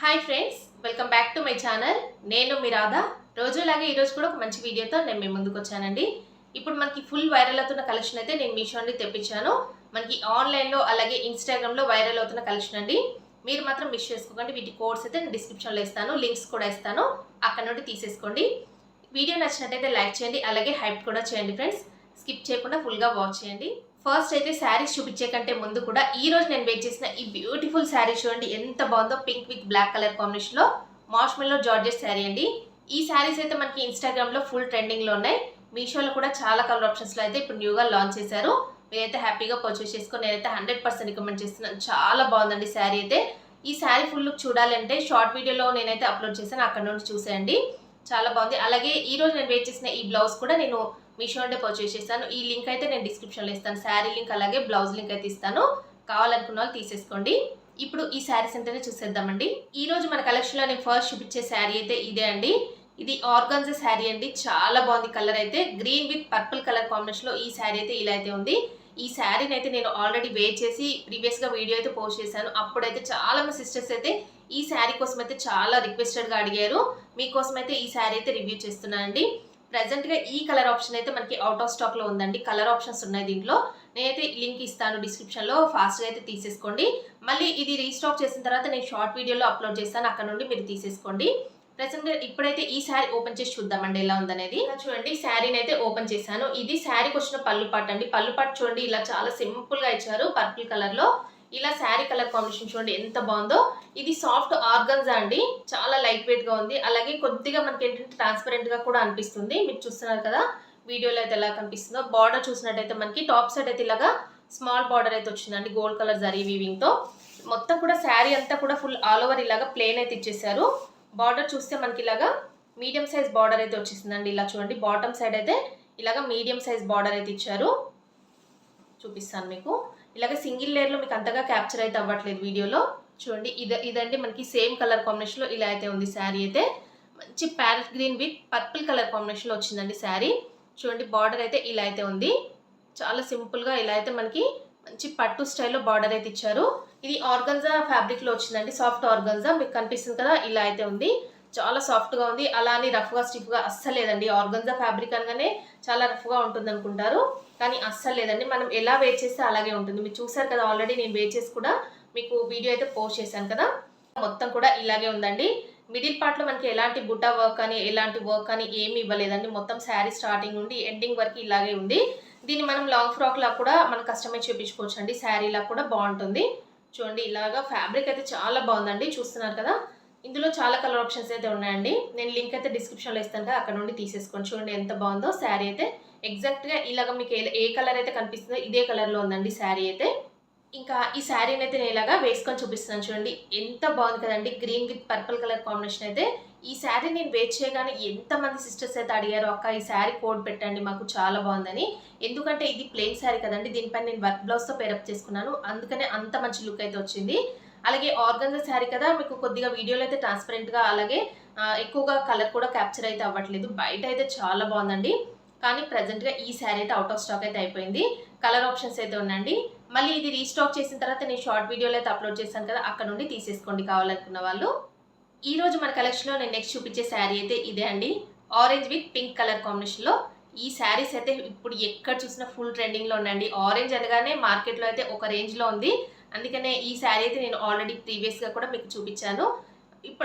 Hi friends, welcome back to my channel. నేను మీ రాధా. రోజులాగే ఈరోజు కూడా ఒక మంచి వీడియోతో నేను మీ ముందుకు వచ్చానండి. ఇప్పుడు మనకి ఫుల్ వైరల్ అవుతున్న కలెక్షన్ అయితే నేను మీషో నుండి తెప్పించాను. మనకి ఆన్లైన్లో అలాగే ఇన్స్టాగ్రామ్లో వైరల్ అవుతున్న కలెక్షన్ అండి. మీరు మాత్రం మిస్ చేసుకోకండి. వీటి కోడ్స్ అయితే నేను డిస్క్రిప్షన్లో ఇస్తాను, లింక్స్ కూడా ఇస్తాను, అక్కడ నుండి తీసేసుకోండి. వీడియో నచ్చినట్టయితే లైక్ చేయండి, అలాగే హైప్ కూడా చేయండి ఫ్రెండ్స్. స్కిప్ చేయకుండా ఫుల్గా వాచ్ చేయండి. ఫస్ట్ అయితే శారీస్ చూపించే కంటే ముందు కూడా ఈ రోజు నేను వేర్ చేసిన ఈ బ్యూటిఫుల్ శారీ చూడండి ఎంత బాగుందో. పింక్ విత్ బ్లాక్ కలర్ కాంబినేషన్లో మార్ష్మెల్లో జార్జెట్ శారీ అండి. ఈ శారీస్ అయితే మనకి ఇన్స్టాగ్రామ్లో ఫుల్ ట్రెండింగ్లో ఉన్నాయి. మీషోలో కూడా చాలా కలర్ ఆప్షన్స్లో అయితే ఇప్పుడు న్యూగా లాంచ్ చేశారు. మీరైతే హ్యాపీగా పర్చేస్ చేసుకొని నేనైతే 100% రికమెండ్ చేస్తున్నాను. చాలా బాగుందండి శారీ అయితే. ఈ శారీ ఫుల్ లుక్ చూడాలంటే షార్ట్ వీడియోలో నేనైతే అప్లోడ్ చేశాను, అక్కడ నుండి చూసేయండి. చాలా బాగుంది. అలాగే ఈ రోజు నేను వేర్ చేసిన ఈ బ్లౌజ్ కూడా నేను మీషో నుండి పర్చేస్ చేస్తాను. ఈ లింక్ అయితే నేను డిస్క్రిప్షన్లో ఇస్తాను. శారీ లింక్ అలాగే బ్లౌజ్ లింక్ అయితే ఇస్తాను. కావాలనుకున్న వాళ్ళు తీసేసుకోండి. ఇప్పుడు ఈ శారీస్ అంటేనే చూసేద్దామండి. ఈ రోజు మన కలెక్షన్లో నేను ఫస్ట్ చూపించే శారీ అయితే ఇదే అండి. ఇది ఆర్గాన్జా శారీ అండి. చాలా బాగుంది. కలర్ అయితే గ్రీన్ విత్ పర్పుల్ కలర్ కాంబినేషన్లో ఈ శారీ అయితే ఇలా అయితే ఉంది. ఈ శారీని అయితే నేను ఆల్రెడీ వేర్ చేసి ప్రీవియస్గా వీడియో అయితే పోస్ట్ చేశాను. అప్పుడైతే చాలా మంది సిస్టర్స్ అయితే ఈ శారీ కోసం అయితే చాలా రిక్వెస్టెడ్గా అడిగారు. మీకోసం అయితే ఈ శారీ అయితే రివ్యూ చేస్తున్నానండి. ప్రెజెంట్గా ఈ కలర్ ఆప్షన్ అయితే మనకి అవుట్ ఆఫ్ స్టాక్లో ఉందండి. కలర్ ఆప్షన్స్ ఉన్నాయి దీంట్లో. నేనైతే లింక్ ఇస్తాను డిస్క్రిప్షన్లో, ఫాస్ట్గా అయితే తీసేసుకోండి. మళ్ళీ ఇది రీస్టాక్ చేసిన తర్వాత నేను షార్ట్ వీడియోలో అప్లోడ్ చేస్తాను, అక్కడ నుండి మీరు తీసేసుకోండి. ప్రెజెంట్గా ఇప్పుడైతే ఈ శారీ ఓపెన్ చేసి చూద్దామండి ఎలా ఉందనేది. చూడండి, శారీని అయితే ఓపెన్ చేశాను. ఇది శారీకి వచ్చిన పళ్ళు పాటు అండి. పళ్ళు పాటు చూడండి ఇలా చాలా సింపుల్గా ఇచ్చారు పర్పుల్ కలర్లో. ఇలా శారీ కలర్ కాంబినేషన్ చూడండి ఎంత బాగుందో. ఇది సాఫ్ట్ ఆర్గన్జా అండి. చాలా లైట్ వెయిట్ గా ఉంది. అలాగే కొద్దిగా మనకి ఏంటంటే ట్రాన్స్పరెంట్ గా కూడా అనిపిస్తుంది. మీరు చూస్తున్నారు కదా వీడియోలో అయితే ఎలా కనిపిస్తుందో. బార్డర్ చూసినట్టయితే మనకి టాప్ సైడ్ అయితే ఇలాగా స్మాల్ బార్డర్ అయితే వచ్చిందండి, గోల్డ్ కలర్ జరీ వీవింగ్ తో. మొత్తం కూడా శారీ అంతా కూడా ఫుల్ ఆల్ ఓవర్ ఇలాగా ప్లేన్ అయితే ఇచ్చేసారు. బార్డర్ చూస్తే మనకి ఇలాగా మీడియం సైజ్ బార్డర్ అయితే వచ్చేసిందండి. ఇలా చూడండి, బాటమ్ సైడ్ అయితే ఇలాగా మీడియం సైజ్ బార్డర్ అయితే ఇచ్చారు. చూపిస్తాను మీకు. ఇలాగ సింగిల్ లేయర్లో మీకు అంతగా క్యాప్చర్ అయితే అవ్వట్లేదు వీడియోలో. చూడండి, ఇదండి మనకి సేమ్ కలర్ కాంబినేషన్లో ఇలా అయితే ఉంది శారీ అయితే. మంచి parrot green with purple colour కాంబినేషన్లో వచ్చిందండి శారీ. చూడండి, బార్డర్ అయితే ఇలా అయితే ఉంది. చాలా సింపుల్గా ఇలా అయితే మనకి మంచి పట్టు స్టైల్లో బార్డర్ అయితే ఇచ్చారు. ఇది ఆర్గన్జా ఫ్యాబ్రిక్లో వచ్చిందండి, సాఫ్ట్ ఆర్గన్జా. మీకు కనిపిస్తుంది కదా ఇలా అయితే ఉంది. చాలా సాఫ్ట్గా ఉంది. అలా అని రఫ్గా స్టిఫ్గా అస్సలు లేదండి. ఆర్గన్జా ఫ్యాబ్రిక్ అనగానే చాలా రఫ్గా ఉంటుంది అనుకుంటారు, కానీ అస్సలు లేదండి. మనం ఎలా వేర్ చేస్తే అలాగే ఉంటుంది. మీరు చూసారు కదా, ఆల్రెడీ నేను వేర్ చేసి కూడా మీకు వీడియో అయితే పోస్ట్ చేశాను కదా. మొత్తం కూడా ఇలాగే ఉందండి. మిడిల్ పార్ట్లో మనకి ఎలాంటి బుట్టా వర్క్ కానీ ఎలాంటి వర్క్ కానీ ఏమి ఇవ్వలేదండి. మొత్తం శారీ స్టార్టింగ్ నుండి ఎండింగ్ వరకు ఇలాగే ఉంది. దీన్ని మనం లాంగ్ ఫ్రాక్ లా కూడా మనం కస్టమైజ్ చేయించుకోవచ్చు అండి. శారీలా కూడా బాగుంటుంది. చూడండి, ఇలాగా ఫ్యాబ్రిక్ అయితే చాలా బాగుందండి. చూస్తున్నారు కదా, ఇందులో చాలా కలర్ ఆప్షన్స్ అయితే ఉన్నాయండి. నేను లింక్ అయితే డిస్క్రిప్షన్లో ఇస్తాను కదా, అక్కడ నుండి తీసేసుకోండి. చూడండి ఎంత బాగుందో శారీ అయితే. ఎగ్జాక్ట్గా ఇలాగ మీకు ఏ కలర్ అయితే కనిపిస్తుందో ఇదే కలర్లో ఉందండి శారీ అయితే. ఇంకా ఈ శారీని అయితే నేను ఇలాగా వేసుకొని చూపిస్తున్నాను. చూడండి ఎంత బాగుంది కదండి, green with purple colour combination అయితే. ఈ శారీ నేను వేర్ చేయగానే ఎంతమంది సిస్టర్స్ అయితే అడిగారు, అక్క ఈ శారీ కోడ్ పెట్టండి మాకు, చాలా బాగుందని. ఎందుకంటే ఇది ప్లెయిన్ శారీ కదండి, దీనిపైన నేను వర్క్ బ్లౌజ్తో పేరప్ చేసుకున్నాను, అందుకనే అంత మంచి లుక్ అయితే వచ్చింది. అలాగే ఆర్గన్జా శారీ కదా, మీకు కొద్దిగా వీడియోలో అయితే ట్రాన్స్పరెంట్గా అలాగే ఎక్కువగా కలర్ కూడా క్యాప్చర్ అయితే అవ్వట్లేదు. బయట అయితే చాలా బాగుందండి. కానీ ప్రజెంట్గా ఈ శారీ అయితే అవుట్ ఆఫ్ స్టాక్ అయితే అయిపోయింది. కలర్ ఆప్షన్స్ అయితే ఉన్నాయండి. మళ్ళీ ఇది రీస్టాక్ చేసిన తర్వాత నేను షార్ట్ వీడియోలో అయితే అప్లోడ్ చేశాను కదా, అక్కడ నుండి తీసేసుకోండి కావాలనుకున్న వాళ్ళు. ఈ రోజు మన కలెక్షన్లో నేను నెక్స్ట్ చూపించే శారీ అయితే ఇదే అండి. ఆరెంజ్ విత్ పింక్ కలర్ కాంబినేషన్లో ఈ శారీస్ అయితే ఇప్పుడు ఎక్కడ చూసినా ఫుల్ ట్రెండింగ్లో ఉన్నాయండి. ఆరెంజ్ అనగానే మార్కెట్లో అయితే ఒక రేంజ్లో ఉంది. అందుకనే ఈ శారీ అయితే నేను ఆల్రెడీ ప్రీవియస్గా కూడా మీకు చూపించాను.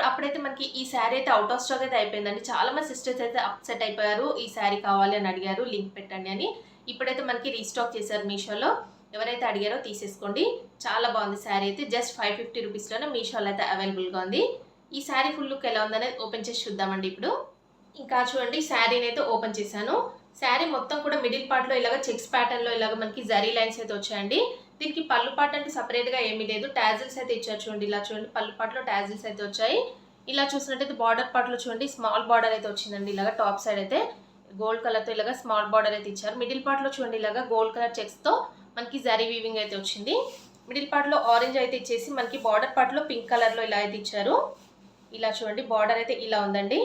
అప్పుడైతే మనకి ఈ శారీ అయితే అవుట్ ఆఫ్ స్టాక్ అయితే అయిపోయిందండి. చాలా మంది సిస్టర్స్ అయితే అప్సెట్ అయిపోయారు, ఈ శారీ కావాలి అని అడిగారు, లింక్ పెట్టండి అని. ఇప్పుడైతే మనకి రీస్టాక్ చేశారు మీషోలో. ఎవరైతే అడిగారో తీసేసుకోండి. చాలా బాగుంది శారీ అయితే. జస్ట్ 550 రూపీస్లోనే మీషోలో అయితే అవైలబుల్గా ఉంది. ఈ శారీ ఫుల్ లుక్ ఎలా ఉందనేది ఓపెన్ చేసి చూద్దామండి ఇప్పుడు. ఇంకా చూడండి, శారీని అయితే ఓపెన్ చేశాను. శారీ మొత్తం కూడా మిడిల్ పార్ట్లో ఇలాగ చెక్స్ ప్యాటర్న్లో ఇలాగ మనకి జరీ లైన్స్ అయితే వచ్చాయండి. దీనికి పళ్ళు పాటు అంటే సపరేట్గా ఏమీ లేదు, టాజిల్స్ అయితే ఇచ్చారు. చూడండి ఇలా చూడండి, పళ్ళు పాటలో టాజిల్స్ అయితే వచ్చాయి. ఇలా చూసినట్టయితే బార్డర్ పార్ట్లో చూడండి స్మాల్ బార్డర్ అయితే వచ్చిందండి. ఇలాగ టాప్ సైడ్ అయితే గోల్డ్ కలర్తో ఇలాగ స్మాల్ బార్డర్ అయితే ఇచ్చారు. మిడిల్ పార్ట్లో చూడండి ఇలాగ గోల్డ్ కలర్ చెక్స్తో మనకి జరీ వీవింగ్ అయితే వచ్చింది. మిడిల్ పార్ట్లో ఆరెంజ్ అయితే ఇచ్చేసి మనకి బార్డర్ పార్ట్లో పింక్ కలర్లో ఇలా అయితే ఇచ్చారు. ఇలా చూడండి, బార్డర్ అయితే ఇలా ఉందండి.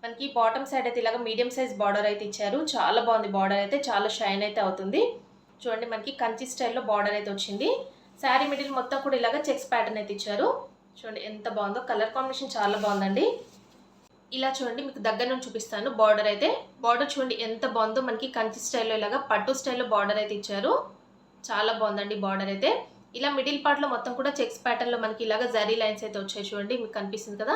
మనకి బాటమ్ సైడ్ అయితే ఇలాగ మీడియం సైజ్ బార్డర్ అయితే ఇచ్చారు. చాలా బాగుంది బార్డర్ అయితే, చాలా షైన్ అయితే అవుతుంది. చూడండి, మనకి కంచి స్టైల్లో బార్డర్ అయితే వచ్చింది. శారీ మిడిల్ మొత్తం కూడా ఇలాగ చెక్స్ ప్యాటర్న్ అయితే ఇచ్చారు. చూడండి ఎంత బాగుందో, కలర్ కాంబినేషన్ చాలా బాగుందండి. ఇలా చూడండి మీకు దగ్గర నుంచి చూపిస్తాను. బార్డర్ చూడండి ఎంత బాగుందో, మనకి కంచి స్టైల్లో ఇలాగా పట్టు స్టైల్లో బార్డర్ అయితే ఇచ్చారు. చాలా బాగుందండి బార్డర్ అయితే. ఇలా మిడిల్ పార్ట్లో మొత్తం కూడా చెక్స్ ప్యాటర్న్లో మనకి ఇలాగ జరీ లైన్స్ అయితే వచ్చాయి చూడండి, మీకు కనిపిస్తుంది కదా,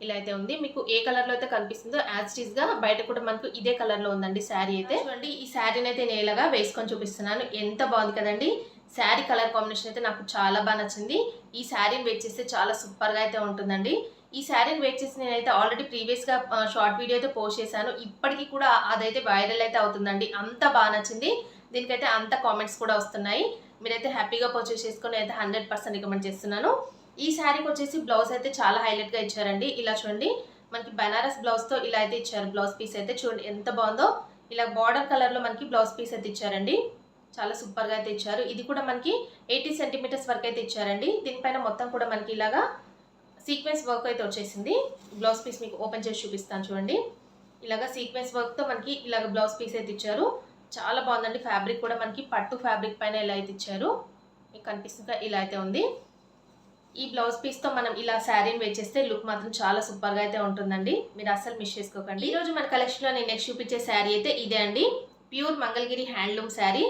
ఇలా అయితే ఉంది. మీకు ఏ కలర్లో అయితే కనిపిస్తుందో యాజ్ ఇట్ ఈస్గా బయట కూడా మనకు ఇదే కలర్లో ఉందండి శారీ అయితే. చూడండి ఈ శారీని అయితే నేను ఇలాగా వేసుకొని చూపిస్తున్నాను. ఎంత బాగుంది కదండి. శారీ కలర్ కాంబినేషన్ అయితే నాకు చాలా బాగా నచ్చింది. ఈ శారీని వేర్ చేస్తే చాలా సూపర్గా అయితే ఉంటుందండి. ఈ శారీని వేర్ చేసి నేనైతే ఆల్రెడీ ప్రీవియస్గా షార్ట్ వీడియో అయితే పోస్ట్ చేశాను. ఇప్పటికీ కూడా అదైతే వైరల్ అయితే అవుతుందండి. అంత బాగా నచ్చింది. దీనికైతే అంత కామెంట్స్ కూడా వస్తున్నాయి. మీరైతే హ్యాపీగా పర్చేస్ చేసుకొని అయితే 100% రికమెండ్ చేస్తున్నాను. ఈ శారీకి వచ్చేసి బ్లౌజ్ అయితే చాలా హైలైట్గా ఇచ్చారండి. ఇలా చూడండి మనకి బనారస్ బ్లౌజ్తో ఇలా అయితే ఇచ్చారు. బ్లౌజ్ పీస్ అయితే చూడండి ఎంత బాగుందో. ఇలా బార్డర్ కలర్లో మనకి బ్లౌజ్ పీస్ అయితే ఇచ్చారండి. చాలా సూపర్గా అయితే ఇచ్చారు. ఇది కూడా మనకి 80 సెంటీమీటర్స్ వరకు అయితే ఇచ్చారండి. దీనిపైన మొత్తం కూడా మనకి ఇలాగా సీక్వెన్స్ వర్క్ అయితే వచ్చేసింది. బ్లౌజ్ పీస్ మీకు ఓపెన్ చేసి చూపిస్తాను చూడండి. ఇలాగా సీక్వెన్స్ వర్క్తో మనకి ఇలాగ బ్లౌజ్ పీస్ అయితే ఇచ్చారు. చాలా బాగుందండి. ఫ్యాబ్రిక్ కూడా మనకి పట్టు ఫ్యాబ్రిక్ పైన ఇలా అయితే ఇచ్చారు. మీకు కనిపిస్తుంది ఇలా అయితే ఉంది. ఈ బ్లౌజ్ పీస్తో మనం ఇలా శారీని వేర్ చేస్తే లుక్ మాత్రం చాలా సూపర్గా అయితే ఉంటుందండి. మీరు అస్సలు మిస్ చేసుకోకండి. ఈరోజు మన కలెక్షన్లో నేను నెక్స్ట్ చూపించే శారీ అయితే ఇదే అండి. Pure Mangalagiri handloom sari.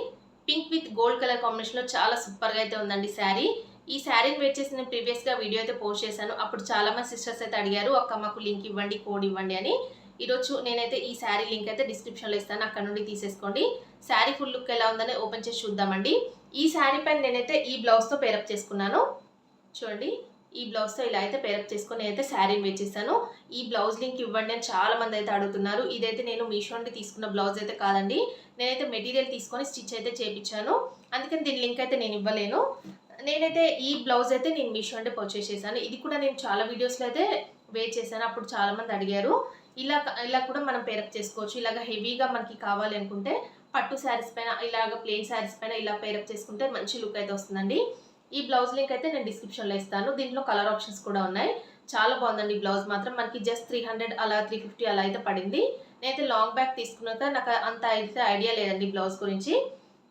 Pink with gold colour కాంబినేషన్లో చాలా సూపర్గా అయితే ఉందండి శారీ. ఈ శారీని వేర్ చేసి నేను ప్రీవియస్గా వీడియో అయితే పోస్ట్ చేశాను. అప్పుడు చాలా మంది సిస్టర్స్ అయితే అడిగారు, అక్క మాకు లింక్ ఇవ్వండి, కోడ్ ఇవ్వండి అని. ఈరోజు నేనైతే ఈ శారీ లింక్ అయితే డిస్క్రిప్షన్లో ఇస్తాను, అక్కడ నుండి తీసేసుకోండి. శారీ ఫుల్ లుక్ ఎలా ఉందని ఓపెన్ చేసి చూద్దామండి. ఈ శారీ పైన నేనైతే ఈ బ్లౌజ్తో పేరప్ చేసుకున్నాను. చూడండి ఈ బ్లౌజ్తో ఇలా అయితే పేరప్ చేసుకొని నేనైతే శారీని వేర్ చేశాను. ఈ బ్లౌజ్ లింక్ ఇవ్వండి అని చాలా మంది అయితే అడుగుతున్నారు. ఇదైతే నేను మీషో నుండి తీసుకున్న బ్లౌజ్ అయితే కాదండి. నేనైతే మెటీరియల్ తీసుకొని స్టిచ్ అయితే చేయించాను. అందుకని దీని లింక్ అయితే నేను ఇవ్వలేను. నేనైతే ఈ బ్లౌజ్ అయితే నేను మీషో నుండి పర్చేస్ చేశాను. ఇది కూడా నేను చాలా వీడియోస్లో అయితే వేర్ చేశాను. అప్పుడు చాలామంది అడిగారు. ఇలా కూడా మనం పేరప్ చేసుకోవచ్చు. ఇలాగ హెవీగా మనకి కావాలి అనుకుంటే పట్టు శారీస్ పైన ఇలాగ ప్లెయిన్ శారీస్ పైన ఇలా పేరప్ చేసుకుంటే మంచి లుక్ అయితే వస్తుందండి. ఈ బ్లౌజ్ లింక్ అయితే నేను డిస్క్రిప్షన్లో ఇస్తాను. దీంట్లో కలర్ ఆప్షన్స్ కూడా ఉన్నాయి. చాలా బాగుందండి బ్లౌజ్ మాత్రం. మనకి జస్ట్ 300 అలా 350 అలా అయితే పడింది. నేనైతే లాంగ్ బ్యాక్ తీసుకున్నాక నాకు అంత అయితే ఐడియా లేదండి బ్లౌజ్ గురించి.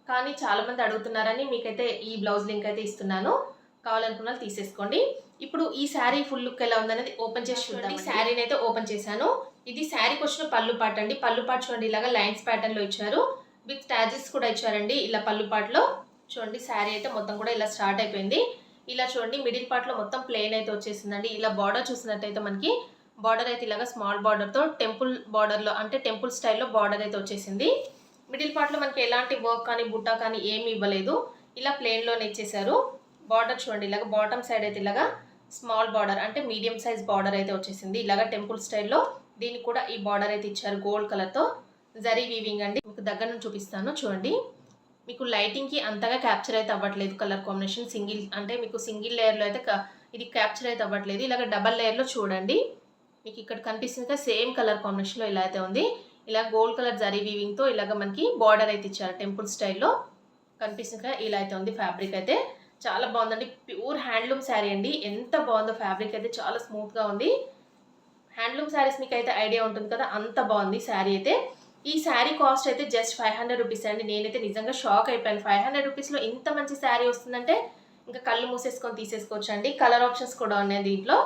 కానీ చాలామంది అడుగుతున్నారని మీకైతే ఈ బ్లౌజ్ లింక్ అయితే ఇస్తున్నాను. కావాలనుకున్న వాళ్ళు తీసేసుకోండి. ఇప్పుడు ఈ శారీ ఫుల్ లుక్ ఎలా ఉందనేది ఓపెన్ చేసి చూడండి. శారీని అయితే ఓపెన్ చేశాను. ఇది శారీకి వచ్చిన పళ్ళు పాట అండి. పళ్ళు పాట చూడండి ఇలాగా లైన్స్ ప్యాటర్న్లో ఇచ్చారు. విత్ టాజిల్స్ కూడా ఇచ్చారండి ఇలా పళ్ళు పాటలో. చూడండి శారీ అయితే మొత్తం కూడా ఇలా స్టార్ట్ అయిపోయింది. ఇలా చూడండి మిడిల్ పార్ట్లో మొత్తం ప్లెయిన్ అయితే వచ్చేసిందండి. ఇలా బార్డర్ చూసినట్టయితే మనకి బార్డర్ అయితే ఇలాగా స్మాల్ బార్డర్తో టెంపుల్ బార్డర్లో అంటే టెంపుల్ స్టైల్లో బార్డర్ అయితే వచ్చేసింది. మిడిల్ పార్ట్లో మనకి ఎలాంటి వర్క్ కానీ బుట్టా కానీ ఏమి ఇవ్వలేదు. ఇలా ప్లెయిన్లోనే ఇచ్చేసారు. బార్డర్ చూడండి ఇలాగ బాటమ్ సైడ్ అయితే ఇలాగా స్మాల్ బార్డర్ అంటే మీడియం సైజ్ బార్డర్ అయితే వచ్చేసింది. ఇలాగ టెంపుల్ స్టైల్లో దీనికి కూడా ఈ బార్డర్ అయితే ఇచ్చారు గోల్డ్ కలర్తో. జరీ వీవింగ్ అండి. మీకు దగ్గర నుంచి చూపిస్తాను చూడండి. మీకు లైటింగ్కి అంతగా క్యాప్చర్ అయితే అవ్వట్లేదు కలర్ కాంబినేషన్. సింగిల్ అంటే మీకు సింగిల్ లేయర్లో అయితే ఇది క్యాప్చర్ అయితే అవ్వట్లేదు. ఇలాగ డబల్ లేయర్లో చూడండి. మీకు ఇక్కడ కనిపిస్తుంది సేమ్ కలర్ కాంబినేషన్లో ఇలా అయితే ఉంది. ఇలా గోల్డ్ కలర్ జరీ వీవింగ్తో ఇలాగ మనకి బార్డర్ అయితే ఇచ్చారు టెంపుల్ స్టైల్లో. కనిపిస్తుంది ఇలా అయితే ఉంది. ఫ్యాబ్రిక్ అయితే చాలా బాగుందండి. ప్యూర్ హ్యాండ్లూమ్ శారీ అండి. ఎంత బాగుందో ఫ్యాబ్రిక్ అయితే చాలా స్మూత్గా ఉంది. హ్యాండ్లూమ్ శారీస్ మీకు అయితే ఐడియా ఉంటుంది కదా, అంత బాగుంది శారీ అయితే. ఈ శారీ కాస్ట్ అయితే జస్ట్ 500 రూపీస్ అండి. నేనైతే నిజంగా షాక్ అయిపోయాను. 500 రూపీస్లో ఇంత మంచి శారీ వస్తుందంటే ఇంకా కళ్ళు మూసేసుకొని తీసేసుకోవచ్చు అండి. కలర్ ఆప్షన్స్ కూడా ఉన్నాయి దీంట్లో.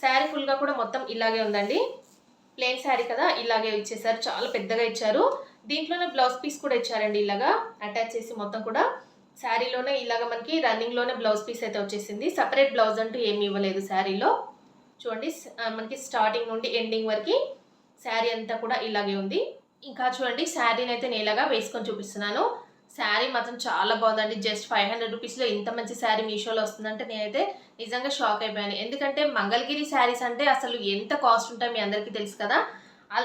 శారీ ఫుల్గా కూడా మొత్తం ఇలాగే ఉందండి. ప్లెయిన్ శారీ కదా ఇలాగే ఇచ్చేసారు. చాలా పెద్దగా ఇచ్చారు. దీంట్లోనే బ్లౌజ్ పీస్ కూడా ఇచ్చారండి. ఇలాగా అటాచ్ చేసి మొత్తం కూడా శారీలోనే ఇలాగ మనకి రన్నింగ్లోనే బ్లౌజ్ పీస్ అయితే వచ్చేసింది. సపరేట్ బ్లౌజ్ అంటూ ఏమి ఇవ్వలేదు శారీలో. చూడండి మనకి స్టార్టింగ్ నుండి ఎండింగ్ వరకు శారీ అంతా కూడా ఇలాగే ఉంది. ఇంకా చూడండి శారీని అయితే నేను ఇలాగా వేసుకొని చూపిస్తున్నాను. శారీ మాత్రం చాలా బాగుందండి. జస్ట్ 500 రూపీస్లో ఇంత మంచి శారీ మీషోలో వస్తుందంటే నేనైతే నిజంగా షాక్ అయిపోయాను. ఎందుకంటే మంగళగిరి శారీస్ అంటే అసలు ఎంత కాస్ట్ ఉంటాయి మీ అందరికీ తెలుసు కదా.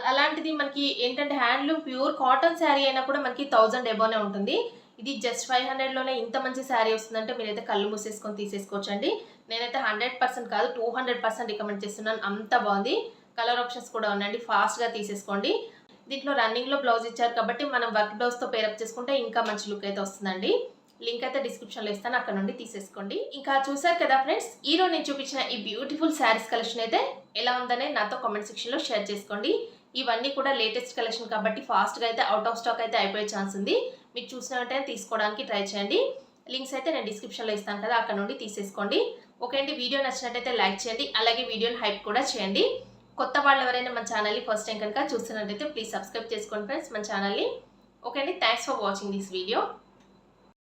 అలాంటిది మనకి ఏంటంటే హ్యాండ్లూమ్ ప్యూర్ కాటన్ శారీ అయినా కూడా మనకి 1000 ఎబోనే ఉంటుంది. ఇది జస్ట్ 500లోనే ఇంత మంచి శారీ వస్తుందంటే మీరైతే కళ్ళు మూసేసుకొని తీసేసుకోవచ్చు అండి. నేనైతే 100% కాదు 200% రికమెండ్ చేస్తున్నాను. అంత బాగుంది. కలర్ ఆప్షన్స్ కూడా ఉన్నాయండి. ఫాస్ట్గా తీసేసుకోండి. దీంట్లో రన్నింగ్లో బ్లౌజ్ ఇచ్చారు కాబట్టి మనం వర్క్ బ్లౌజ్తో పేరప్ చేసుకుంటే ఇంకా మంచి లుక్ అయితే వస్తుందండి. లింక్ అయితే డిస్క్రిప్షన్లో ఇస్తాను, అక్కడ నుండి తీసేసుకోండి. ఇంకా చూసారు కదా ఫ్రెండ్స్, ఈరోజు నేను చూపించిన ఈ బ్యూటిఫుల్ శారీస్ కలెక్షన్ అయితే ఎలా ఉందనే నాతో కామెంట్ సెక్షన్లో షేర్ చేసుకోండి. ఇవన్నీ కూడా లేటెస్ట్ కలెక్షన్ కాబట్టి ఫాస్ట్గా అయితే అవుట్ ఆఫ్ స్టాక్ అయితే అయిపోయే ఛాన్స్ ఉంది. మీకు చూసిన వెంటనే తీసుకోవడానికి ట్రై చేయండి. లింక్స్ అయితే నేను డిస్క్రిప్షన్లో ఇస్తాను కదా, అక్కడ నుండి తీసేసుకోండి. ఓకే అండి, వీడియో నచ్చినట్టయితే లైక్ చేయండి, అలాగే వీడియోని హైప్ కూడా చేయండి. కొత్త వాళ్ళు ఎవరైనా మన ఛానల్ని ఫస్ట్ టైం కనుక చూస్తున్నట్టయితే ప్లీజ్ సబ్స్క్రైబ్ చేసుకోండి ఫ్రెండ్స్ మన ఛానల్ని. ఓకే అండి, thanks for watching this video.